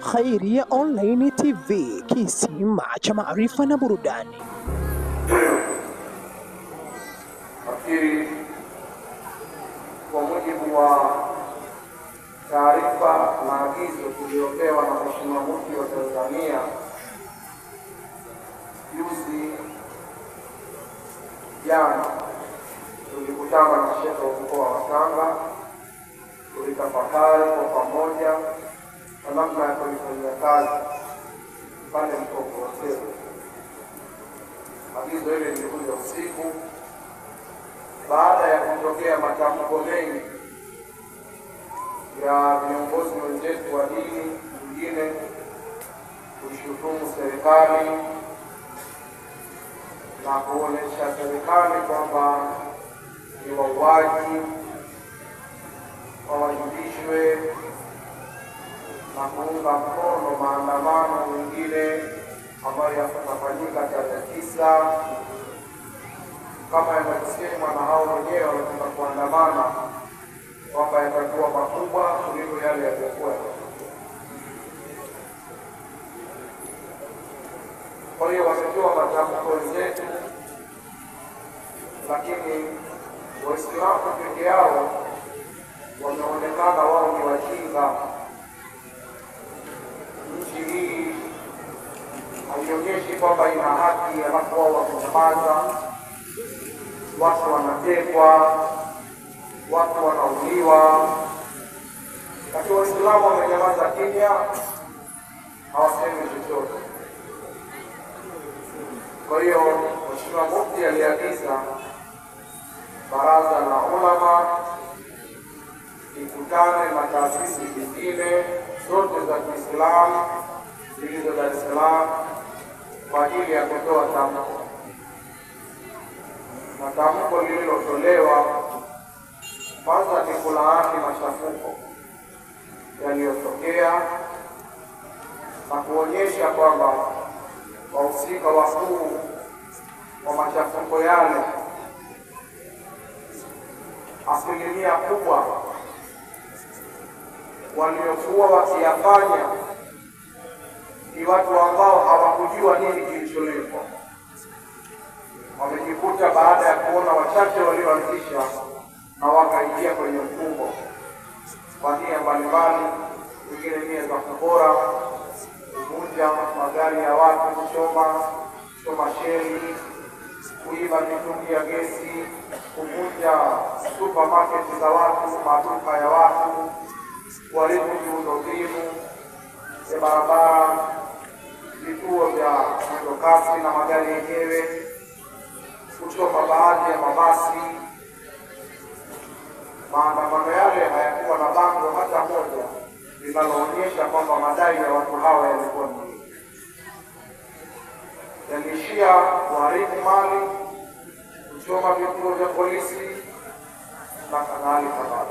Khairia Online TV, kisima cha maarifa na burudani. Nafikiri kwa mujibu wa taarifa na agizo tuliopewa na Mheshimiwa Mufti wa Tanzania juzi jana, tulikutana na Sheikh wa mkoa wa Tanga, tulitafakari kwa pamoja na namna ya kulifanyia kazi pale Mkokoteni. Agizo hili lilikuja usiku baada ya kutokea matamko mengi ya viongozi wenzetu wa dini nyingine kuishutumu serikali na kuonesha serikali kwamba ni wauaji, wawajibishwe na kuunga mkono maandamano mengine ambayo yatafanyika tarehe 9 kama yanavyosemwa na hao wenyewe wanataka kuandamana, kwamba yatakuwa makubwa kuliko yale yaliyokuwa. Kwa hiyo wametoa matamko wenzetu, lakini Waislamu peke yao wameonekana wao ni wajinga. Nchi hii haionyeshi kwamba ina haki, alafu wao wakunyamaza. Watu wanatekwa, watu wanauliwa, lakini Waislamu wamenyamaza kimya, hawasemi chochote. Kwa hiyo Mheshimiwa Mufti aliagiza baraza la ulama ikutane na taasisi zingine zote za Kiislamu zilizo Dar es Salaam kwa ajili ya kutoa tamko. Na tamko lililotolewa kwanza ni kulaani machafuko yaliyotokea na kuonyesha kwamba wahusika wakuu wa machafuko yale asilimia kubwa waliokuwa wakiyafanya ni watu ambao hawakujua nini kilicholetwa. Wamejikuta baada ya kuona wachache walioanzisha na wakaingia kwenye mkumbo kwa nia mbalimbali, wengine nia za kupora, kuvunja magari ya watu, kuchoma sheli, kuiba mitungi ya gesi, kuvunja supermarket za watu, maduka ya watu, kuharibu miundombinu ya barabara, vituo vya mwendokasi na magari yenyewe, kuchoma baadhi ya mabasi. Maandamano yale hayakuwa na bango hata moja linaloonyesha kwamba madai ya watu hawa yalikuwa ni yaliishia kuharibu mali, kuchoma vituo vya polisi na kadhalika.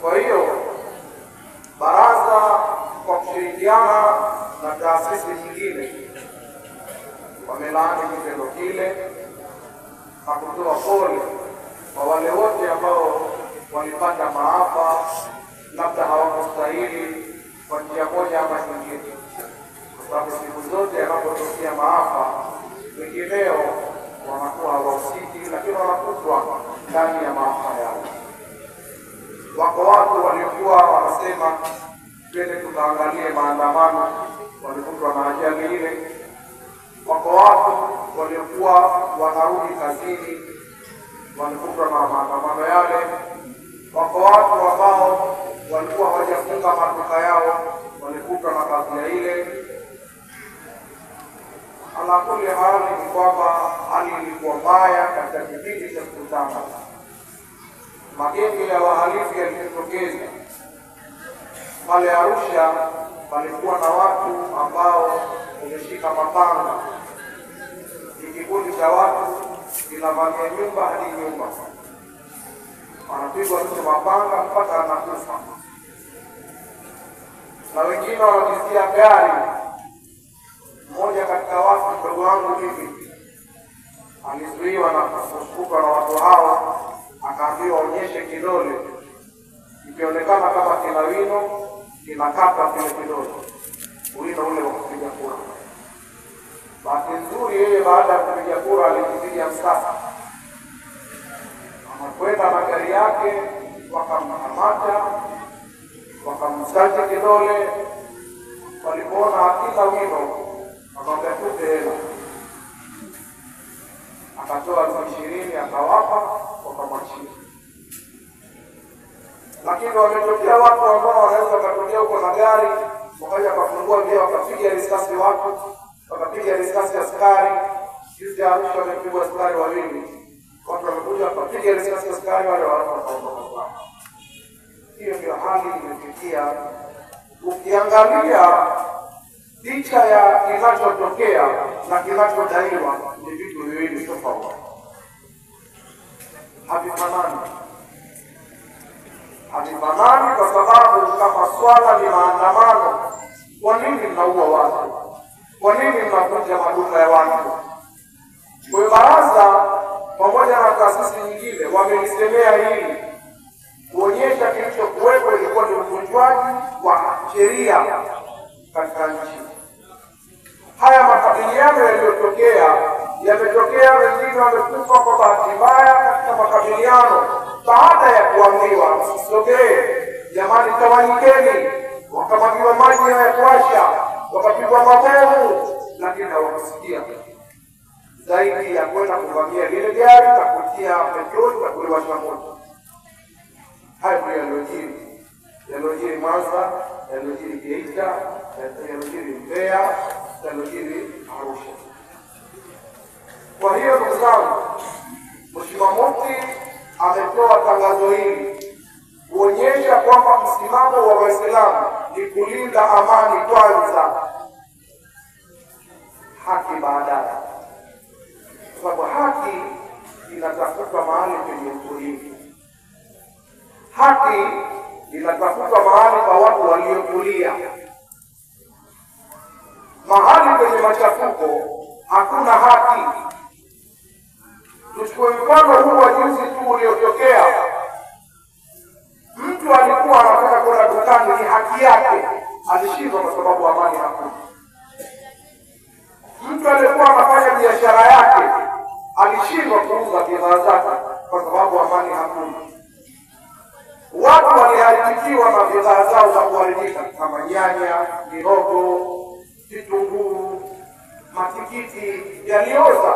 Kwa hiyo baraza kwa kushirikiana na taasisi nyingine wamelaani kitendo kile na kutoa pole kwa wale wote ambao walipata maafa, labda hawakustahili kwa njia moja ama nyingine, kwa sababu siku zote yanapotokea maafa wengineo wanakuwa hawahusiki, lakini wanakutwa ndani ya maafa yao. Wako watu waliokuwa wanasema twende tukaangalie maandamano, walikutwa na ajali ile. Wako watu waliokuwa wanarudi kazini, walikutwa na maandamano yale. Wako watu ambao walikuwa hawajafunga maduka yao, walikutwa na kadhia ile. Ala kulli hali ni kwamba hali ilikuwa mbaya katika kipindi cha mkutano. Magenge ya wahalifu yalijitokeza pale Arusha. Palikuwa na watu ambao wameshika mapanga, ni kikundi cha watu kinavamia nyumba hadi nyumba, wanapigwa mtu mapanga mpaka anakufa, na wengine wanavizia gari. Mmoja katika watu, mdogo wangu hivi, alizuiwa na kufukuka na watu hao akaambiwa onyeshe kidole, ikionekana kama kina wino kinakata kile kidole, wino ule wa kupiga kura. Bahati nzuri yeye baada ya kupiga kura alipiga msasa, anakwenda na gari yake, wakamkamata, wakamsacha kidole. Walipoona hakika wino, akamwambia tupe hela. Akatoa 20,000 akawapa, wakamwachia. Lakini wametokea watu ambao wanaweza wakatokea huko na gari, wakaja wakafungua vioo, wakapiga risasi watu, wakapiga risasi askari. Juzi Arusha wamepigwa askari wawili, watu wamekuja wakapiga risasi askari wale wakaondoka. Hiyo ndio hali imefikia. Ukiangalia picha ya kinachotokea na kinachodaiwa ni vitu viwili tofauti, havifanani. Havifanani kwa sababu kama swala ni maandamano, kwa nini mnaua watu? Kwa nini mnavunja maduka ya watu? Kwa baraza pamoja na taasisi nyingine wamelisemea hili, kuonyesha kilichokuwepo ilikuwa ni uvunjwaji wa sheria katika nchi. Haya makabiliano yaliyotokea yametokea, wengine wamekufa kwa bahati mbaya katika makabiliano, baada ya kuambiwa msisogee, jamani tawanyikeni, wakamwagiwa maji ya kuwasha, wakapigwa mabomu, lakini hawakusikia zaidi ya kwenda kuvamia lile gari na kutia petroli na kuliwasha moto. Hayo ndio yaliyojiri Mwanza, yaliyojiri Geita, yaliyojiri Mbeya, yaliyojiri Arusha. Kwa hiyo ndugu zangu, Mheshimiwa Mufti ametoa tangazo hili kuonyesha kwamba msimamo wa Waislamu ni kulinda amani kwanza, haki baadaye. Kwa sababu haki inatafutwa mahali penye utulivu. Haki inatafutwa mahali pa watu waliotulia. Mahali penye machafuko hakuna haki. Tuchukue mfano huu wa juzi tu uliotokea. Mtu alikuwa anataka kwenda dukani, ni haki yake, alishindwa kwa sababu amani hakuna. Mtu alikuwa anafanya biashara yake, alishindwa kuuza bidhaa zake kwa sababu amani hakuna. Watu waliharibikiwa na bidhaa zao za kuharibika kama nyanya, mihogo, vitunguu, matikiti yalioza.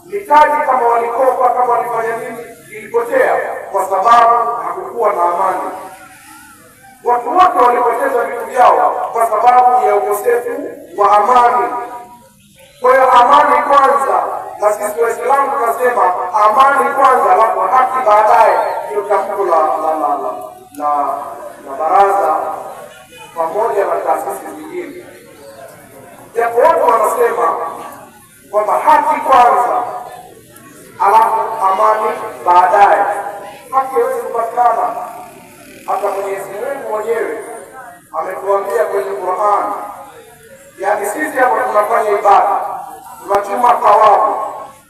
Mitaji kama walikopa, kama walifanya nini, ilipotea kwa sababu hakukuwa na amani. Watu wote walipoteza vitu vyao kwa sababu ya ukosefu wa amani. Kwa hiyo amani kwanza, na sisi Waislamu tunasema amani kwanza, alafu haki baadaye. Ndio tamko la baraza pamoja na taasisi nyingine. Japo watu wanasema kwamba haki kwanza, alafu amani baadaye. Haki haiwezi kupatikana. Hata Mwenyezi Mungu mwenyewe ametuambia kwenye Qur'an, yaani sisi hapa tunafanya ibada, tunachuma thawabu,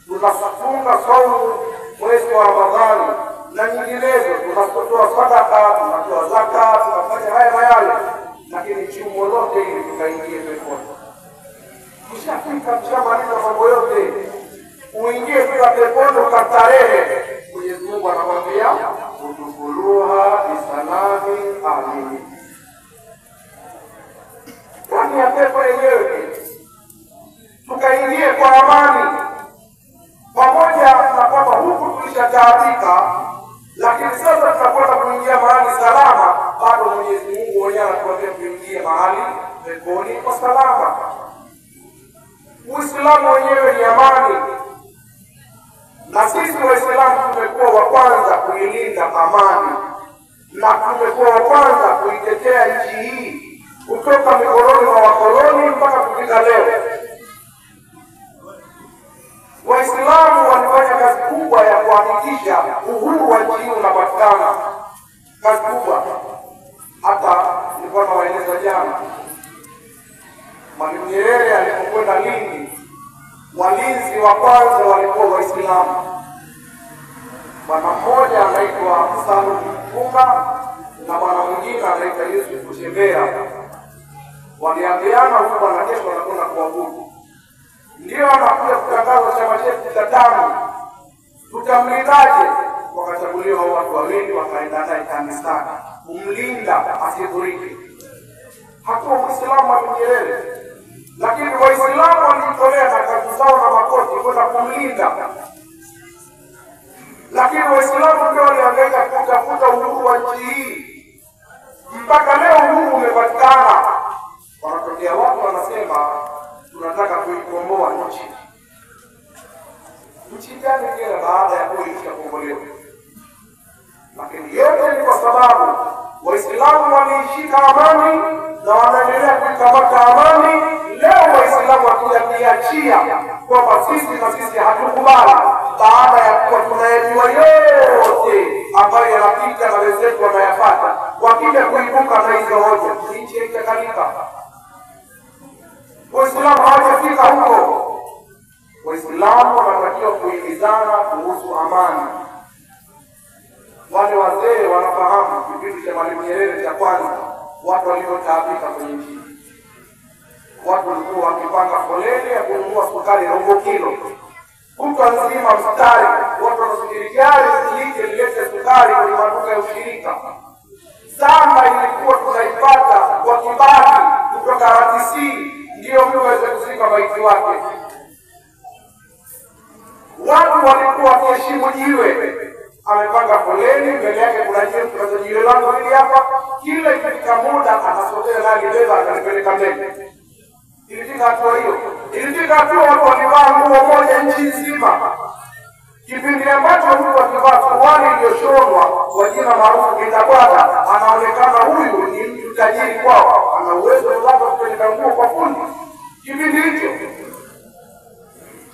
tunafunga saumu mwezi wa Ramadhani na nyinginezo, tunatoa sadaka, tunatoa zaka, tunafanya haya na yale, lakini chumo lote hili tukaingie peponi. Mshafika, mshamaliza mambo yote, uingie bila peponi ukastarehe. Mwenyezi Mungu anakwambia udkhuluha bisalami amin. Ndani ya pepo yenyewe tukaingie kwa amani, pamoja na kwamba huku tulishataabika, lakini sasa tunakwenda kuingia mahali salama. Bado Mwenyezi Mungu mwenyewe anatuambia tuingie mahali peponi kwa salama. Uislamu wenyewe ni amani, na sisi Waislamu tumekuwa wa kwanza kuilinda amani, na tumekuwa wa kwanza kuitetea nchi hii kutoka mikononi mwa wakoloni mpaka kufika leo. Waislamu walifanya kazi kubwa ya kuhakikisha uhuru wa nchi hii unapatikana, kazi kubwa. Hata nilikuwa nawaeleza jana, Mwalimu Nyerere alipokwenda Lindi, walinzi wa kwanza walikuwa Waislamu. Bwana mmoja Salum Mpunga na bwana mwingine anaitwa Yusuf Kutembea. Waliambiana huko bwana kesho wanakwenda kuabudu. Ndio anakuja kutangaza chama chetu cha tano. Tutamlindaje? Wakachaguliwa watu wawili wakaenda naye kanisani kumlinda asidhurike. Hakuwa Muislamu wa Nyerere, lakini Waislamu walijitolea na kazi zao na makoti kwenda kumlinda. Lakini Waislamu ndio waliangaika kutafuta uhuru wa nchi hii. Mpaka leo uhuru umepatikana. Wanatokea watu wanasema tunataka kuikomboa nchi. Nchi gani tena baada ya kuisha kukombolewa? Lakini yote ni kwa sababu Waislamu waliishika amani na wanaendelea kuikamata amani. Leo Waislamu wakija kuiachia kwamba sisi hatukubali, baada ya kuwa tunayajua yote ambayo yanapita na wenzetu wanayapata, wakija kuibuka na hizo hoja, nchi itakalika. Waislamu hawajafika huko. Waislamu wanatakiwa kuhimizana kuhusu amani. Wale wazee wanafahamu kipindi cha Mwalimu Nyerere cha kwanza, watu walivyotaabika kwenye nchi. Watu walikuwa wakipanga foleni ya kununua sukari robo kilo. Kutwa nzima mstari, watu wanasubiri gari lilete sukari kwenye maduka ya ushirika. Samba ilikuwa tunaipata kwa kibali kutoka RTC, ndio mtu aweze kuzika maiti wake. Watu walikuwa wakiheshimu jiwe. Amepanga foleni, mbele yake kuna jiwe langu hili hapa, kila ikifika muda anasogea nali beba akalipeleka mbele. Ilifika hatua hiyo. Ilifika hatua watu walivaa nguo moja nchi nzima. Kipindi ambacho mtu akivaa suruali iliyoshonwa kwa jina maarufu Kindabwada, anaonekana huyu ni mtu tajiri kwao, ana uwezo wa kupeleka nguo kwa fundi. Kipindi hicho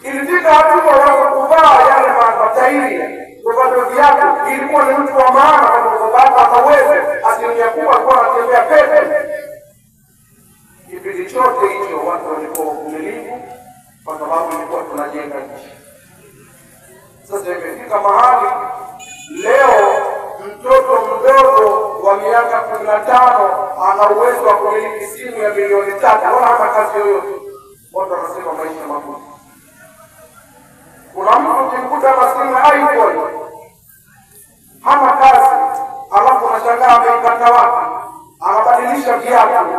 ilifika hatua watu kuvaa yale matairi kwa viatu, ilikuwa ni mtu wa maana kwa sababu akaweze asilimia kubwa alikuwa anatembea pepe. Kipindi chote hicho watu walikuwa wavumilivu kwa sababu ilikuwa tunajenga nchi. Sasa imefika mahali leo mtoto mdogo wa miaka 15 ana uwezo wa kumiliki simu ya milioni 3 wala hata kazi yoyote. Watu wanasema maisha magumu. Kuna mtu ukimkuta na simu iPhone hana kazi, alafu unashangaa ameipata wapi? Anabadilisha viatu,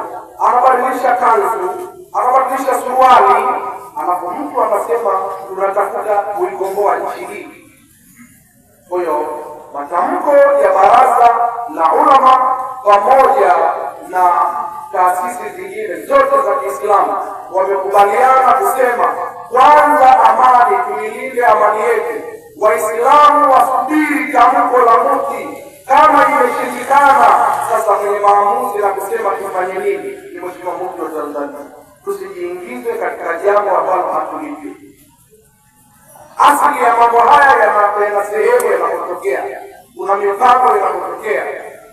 anabadilisha kanzu, anabadilisha suruali, alafu mtu anasema tunatafuta kuikomboa nchi hii. Kwa hiyo matamko ya Baraza la Ulama pamoja na taasisi zingine zote za Kiislamu wamekubaliana kusema kwanza amani, tuilinde amani yetu. Waislamu wasubiri tamko la Mufti. Kama imeshindikana sasa kwenye maamuzi na kusema tufanye nini, ni Mheshimiwa Mufti wa Tanzania. Tusijiingize katika jambo ambalo hatulijui. Asili ya mambo haya yana sehemu yanapotokea, kuna mipango inapotokea,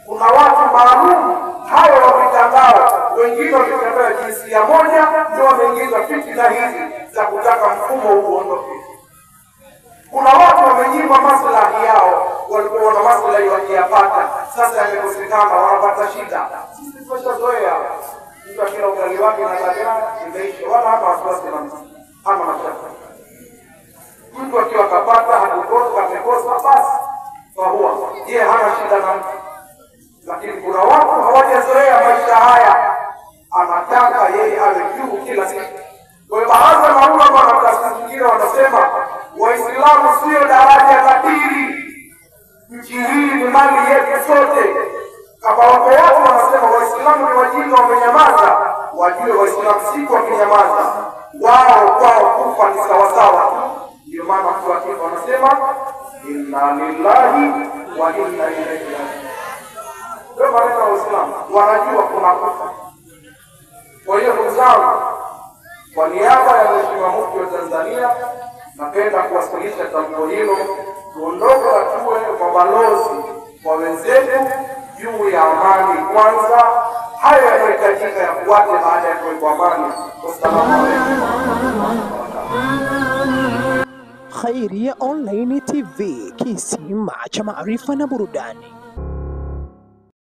kuna watu maalum hayo wa mitandao, wengine wakitembea jinsia moja ndio wameingizwa fitina hizi za kutaka mfumo huu uondoke. Kuna watu wamenyimwa maslahi yao, walikuwa na maslahi wakiyapata, sasa yamekosekana, wanapata shida. Sisi tumeshazoea mtu akila ugali wake na dagaa imeisha, wala hata wasiwasi na mtu ama mashaka. Mtu akiwa kapata hakukosa amekosa basi fahuwa, yeye hana shida na mtu. Lakini kuna watu hawajazoea maisha haya, anataka yeye awe juu kila siku. Kwa hiyo Baraza la Ulama na taasisi zingine wanasema Waislamu sio daraja la dini. Nchi hii ni mali yetu sote. Kama wako watu wanasema Waislamu ni wajinga wamenyamaza, wajue Waislamu siku wakinyamaza wao kwao kufa ni sawasawa. Ndio maana watu wakifa wanasema inna lillahi wa inna ilaihi raji'un. Ndio maana Waislamu wanajua kuna kufa. Kwa hiyo ndugu zangu, kwa niaba ya Mheshimiwa Mufti wa Tanzania napenda kuwasilisha tamko hilo, tuondoke na tuwe mabalozi kwa wenzetu juu ya amani kwanza. Hayo yanayohitajika yafuate baada ya kuwekwa amani. Wassalamu alaikum. Khairia Online TV, kisima cha maarifa na burudani.